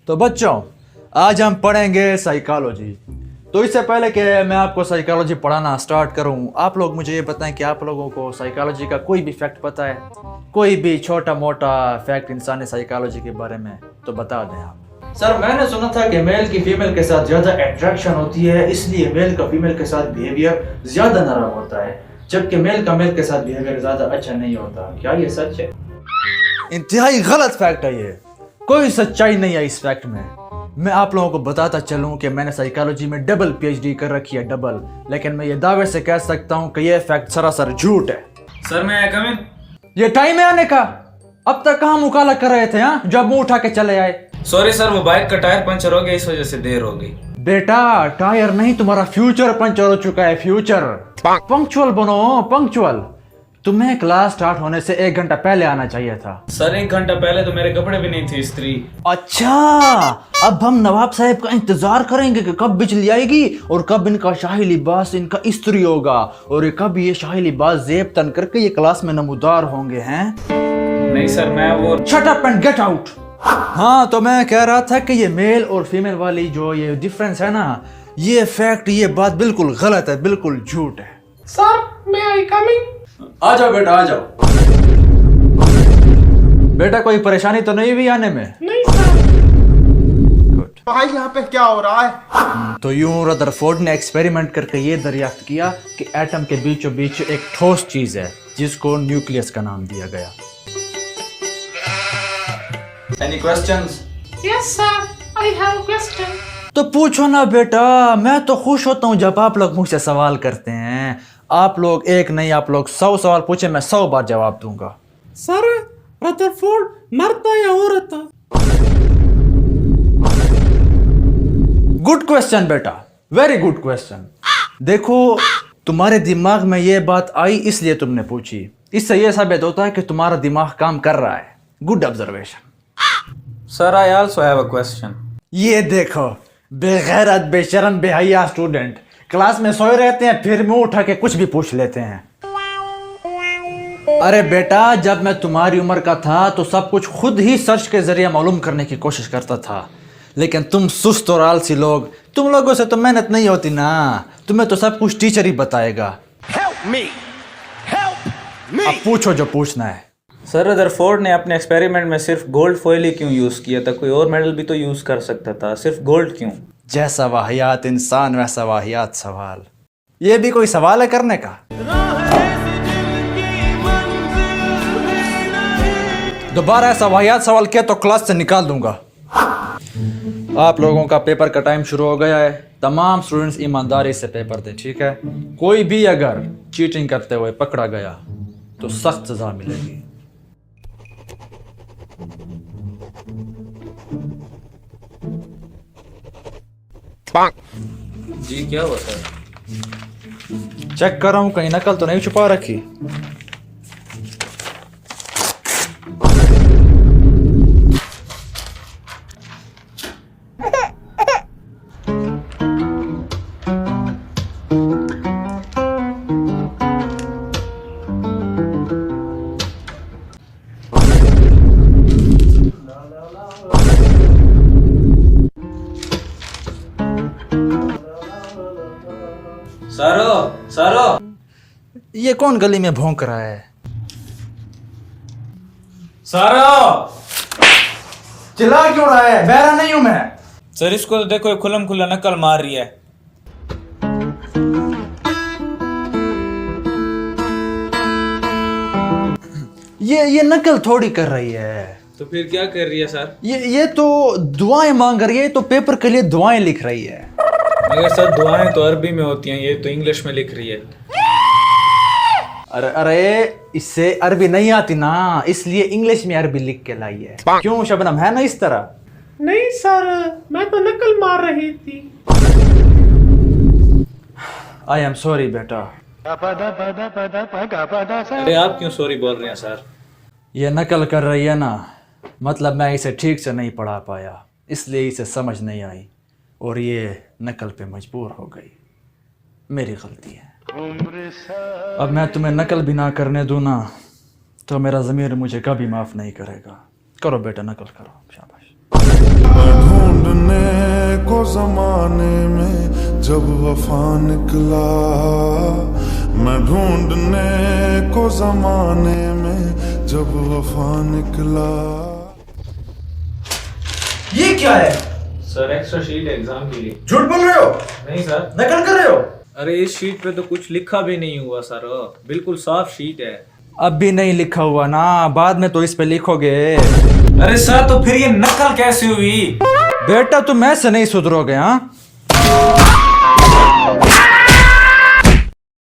तो बच्चों, आज हम पढ़ेंगे साइकोलॉजी। तो इससे पहले कि मैं आपको साइकोलॉजी पढ़ाना स्टार्ट करूं, आप लोग मुझे ये बताएं कि आप लोगों को साइकोलॉजी का कोई भी फैक्ट पता है? कोई भी छोटा मोटा फैक्ट इंसानी साइकोलॉजी के बारे में तो बता दें आप। सर, मैंने सुना था कि मेल की फीमेल के साथ ज़्यादा अट्रैक्शन होती है, इसलिए मेल का फीमेल के साथ बिहेवियर ज़्यादा नरम होता है, जबकि मेल का मेल के साथ बिहेवियर ज़्यादा अच्छा नहीं होता। क्या ये सच है? इंतहाई गलत फैक्ट है ये। कोई सच्चाई नहीं है इस फैक्ट में। मैं आप लोगों को बताता चलूं कि मैंने साइकोलॉजी में डबल पीएचडी कर रखी है, डबल। लेकिन मैं ये दावे से कह सकता हूं कि ये फैक्ट सरासर झूठ है। सर, मैं कम इन? ये टाइम है आने का। अब तक कहाँ मुकाला कर रहे थे? हाँ, जब मुंह उठा के चले आए। सॉरी सर, वो बाइक का टायर पंचर हो गया, इस वजह से देर हो गई। बेटा, टायर नहीं, तुम्हारा फ्यूचर पंचर हो चुका है। फ्यूचर। पंक्चुअल बनो, पंक्चुअल। तुम्हें क्लास स्टार्ट होने से 1 घंटा पहले आना चाहिए था। सर, 1 घंटा पहले तो मेरे कपड़े भी नहीं थे इस्त्री। अच्छा, अब हम नवाब साहब का इंतजार करेंगे कि कब बिजली आएगी और कब इनका शाही लिबास, इनका इस्त्री होगा और कब ये शाही लिबास जेब तन करके ये क्लास में नमूदार होंगे। हैं? नहीं सर, मैं वो shut up and get out. हाँ, तो मैं कह रहा था कि ये मेल और फीमेल वाली जो ये डिफरेंस है ना, ये फैक्ट, ये बात बिल्कुल गलत है, बिल्कुल झूठ है। सर, मैं आई कमिंग? आ जाओ बेटा, आ जाओ। बेटा, कोई परेशानी तो नहीं हुई आने में? नहीं सर। गुड। भाई, यहाँ पे क्या हो रहा है? तो यूं रदरफोर्ड ने एक्सपेरिमेंट करके ये दरियाफ्त किया कि एटम के बीचों बीच एक ठोस चीज है जिसको न्यूक्लियस का नाम दिया गया। Any questions? Yes sir, I have question. तो पूछो ना बेटा, मैं तो खुश होता हूँ जब आप लोग मुझसे सवाल करते हैं। आप लोग एक नहीं, आप लोग 100 सवाल पूछे, मैं 100 बार जवाब दूंगा। सर, रदरफोर्ड मर्द या औरत? गुड क्वेश्चन बेटा, वेरी गुड क्वेश्चन। देखो, तुम्हारे दिमाग में ये बात आई इसलिए तुमने पूछी। इससे यह साबित होता है कि तुम्हारा दिमाग काम कर रहा है। Good observation. Sir, I also have a question. ये देखो, बेगैरत, बेशरम, बेहया स्टूडेंट क्लास में सोए रहते हैं, फिर मुंह उठा के कुछ भी पूछ लेते हैं। अरे बेटा, जब मैं तुम्हारी उम्र का था तो सब कुछ खुद ही सर्च के जरिए मालूम करने की कोशिश करता था, लेकिन तुम सुस्त और आलसी लोग, तुम लोगों से तो मेहनत नहीं होती ना। तुम्हें तो सब कुछ टीचर ही बताएगा। Help me, help me. अब पूछो जो पूछना है। सर, रदरफोर्ड ने अपने एक्सपेरिमेंट में सिर्फ गोल्ड फॉइल ही क्यों यूज किया था? कोई और मेटल भी तो यूज कर सकता था, सिर्फ गोल्ड क्यों? जैसा वाहियात इंसान वैसा वाहियात सवाल। ये भी कोई सवाल है करने का? दोबारा ऐसा वाहियात सवाल किया तो क्लास से निकाल दूंगा। आप लोगों का पेपर का टाइम शुरू हो गया है। तमाम स्टूडेंट्स ईमानदारी से पेपर दें, ठीक है? कोई भी अगर चीटिंग करते हुए पकड़ा गया तो सख्त सजा मिलेगी। जी, क्या हुआ सर? चेक कर रहा हूं कहीं नकल तो नहीं छुपा रखी। सारो, सारो, ये कौन गली में भौंक रहा है? सारो! चिल्ला क्यों रहा है? बहरा नहीं हूं मैं। सर, इसको तो देखो, खुलम खुला नकल मार रही है। ये नकल थोड़ी कर रही है। तो फिर क्या कर रही है सर? ये तो दुआएं मांग रही है, तो पेपर के लिए दुआएं लिख रही है। मगर सर, दुआएं तो अरबी में होती हैं, ये तो इंग्लिश में लिख रही है। अरे अरे, इससे अरबी नहीं आती ना, इसलिए इंग्लिश में अरबी लिख के लाई है। क्यों शबनम, है ना इस तरह? नहीं सर, मैं तो नकल मार रही थी। आई एम सॉरी बेटा। अरे, आप क्यों सॉरी बोल रहे हैं सर? ये नकल कर रही है ना, मतलब मैं इसे ठीक से नहीं पढ़ा पाया, इसलिए इसे समझ नहीं आई और ये नकल पे मजबूर हो गई। मेरी गलती है। अब मैं तुम्हें नकल भी ना करने दूँ ना तो मेरा ज़मीर मुझे कभी माफ़ नहीं करेगा। करो बेटा, नकल करो, शाबाश। जमाने में जब वफा निकला, मैं ढूंढने को जमाने में जब वफा निकला। ये क्या है? सर एक्स्ट्रा शीट एग्जाम के लिए। झूठ बोल रहे हो? नहीं सर। नकल कर रहे हो? अरे इस शीट पे तो कुछ लिखा भी नहीं हुआ सर, बिल्कुल साफ शीट है। अब भी नहीं लिखा हुआ ना, बाद में तो इस पे लिखोगे। अरे सर तो फिर ये नकल कैसे हुई? बेटा तुम ऐसे नहीं सुधरोगे हाँ?